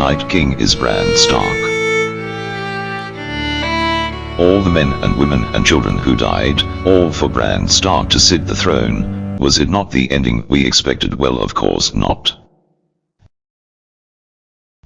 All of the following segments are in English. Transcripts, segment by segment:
Night King is Bran Stark. All the men and women and children who died, all for Bran Stark to sit the throne. Was it not the ending we expected? Well, of course not.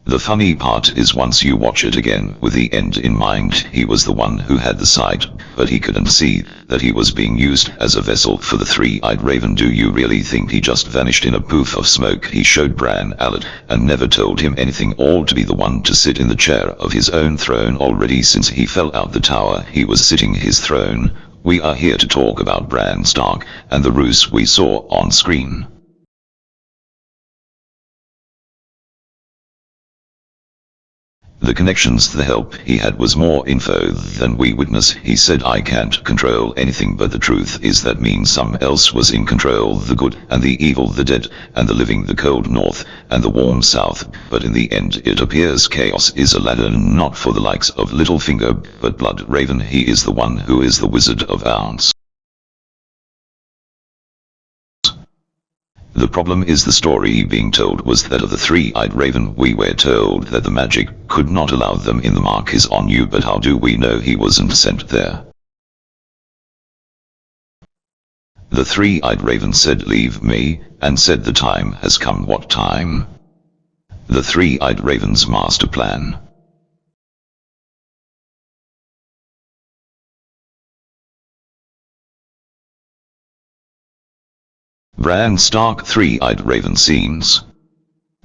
The funny part is once you watch it again with the end in mind, he was the one who had the sight, but he couldn't see that he was being used as a vessel for the three-eyed raven. Do you really think he just vanished in a poof of smoke? He showed Bran Alert and never told him anything, all to be the one to sit in the chair of his own throne. Already since he fell out the tower, he was sitting his throne. We are here to talk about Bran Stark and the ruse we saw on screen. The connections, the help he had was more info than we witness. He said, I can't control anything, but the truth is that means someone else was in control, the good and the evil, the dead and the living, the cold north and the warm south. But in the end it appears chaos is a ladder not for the likes of Littlefinger, but Blood Raven. He is the one who is the Wizard of Ounce. The problem is the story being told was that of the three-eyed raven. We were told that the magic could not allow them in. The mark is on you, but how do we know he wasn't sent there? The three-eyed raven said, leave me, and said the time has come. What time? The three-eyed raven's master plan. Bran Stark three-eyed raven scenes.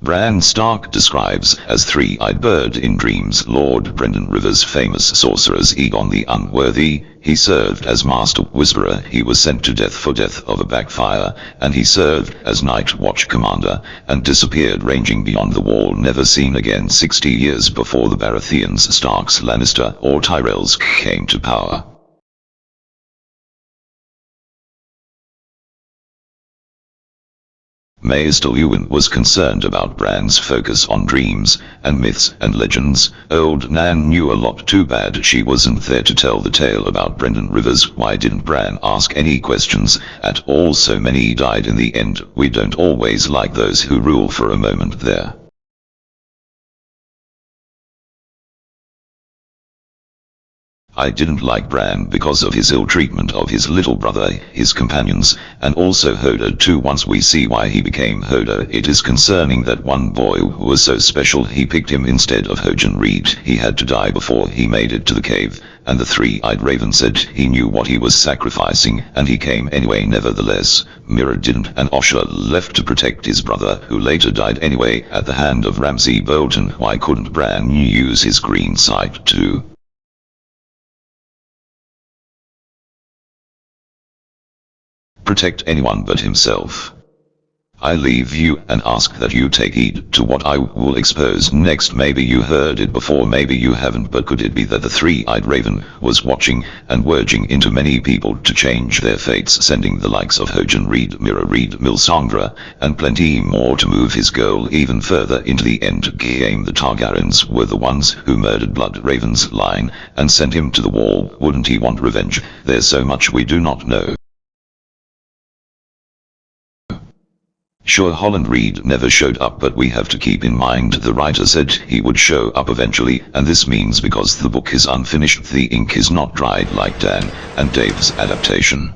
Bran Stark describes as three-eyed bird in dreams. Lord Brenden Rivers, famous sorcerers. Aegon the Unworthy. He served as master whisperer. He was sent to death for death of a backfire, and he served as night watch commander and disappeared, ranging beyond the wall, never seen again. 60 years before the Baratheons, Starks, Lannister or Tyrells came to power. Maester Lewin was concerned about Bran's focus on dreams and myths and legends. Old Nan knew a lot. Too bad she wasn't there to tell the tale about Brenden Rivers. Why didn't Bran ask any questions at all? So many died in the end. We don't always like those who rule for a moment there. I didn't like Bran because of his ill treatment of his little brother, his companions, and also Hodor too. Once we see why he became Hodor, it is concerning that one boy was so special he picked him instead of Hodor Reed. He had to die before he made it to the cave, and the three-eyed raven said he knew what he was sacrificing, and he came anyway. Nevertheless, Mira didn't, and Osha left to protect his brother, who later died anyway at the hand of Ramsay Bolton. Why couldn't Bran use his green sight too? Protect anyone but himself. I leave you and ask that you take heed to what I will expose next. Maybe you heard it before, maybe you haven't, but could it be that the three-eyed raven was watching and urging into many people to change their fates, sending the likes of Hodor Reed, Mira Reed, Melisandre, and plenty more to move his goal even further into the end game? The Targaryens were the ones who murdered Blood Raven's line and sent him to the wall. Wouldn't he want revenge? There's so much we do not know. Sure, Holland Reed never showed up, but we have to keep in mind the writer said he would show up eventually, and this means because the book is unfinished, the ink is not dried like Dan and Dave's adaptation.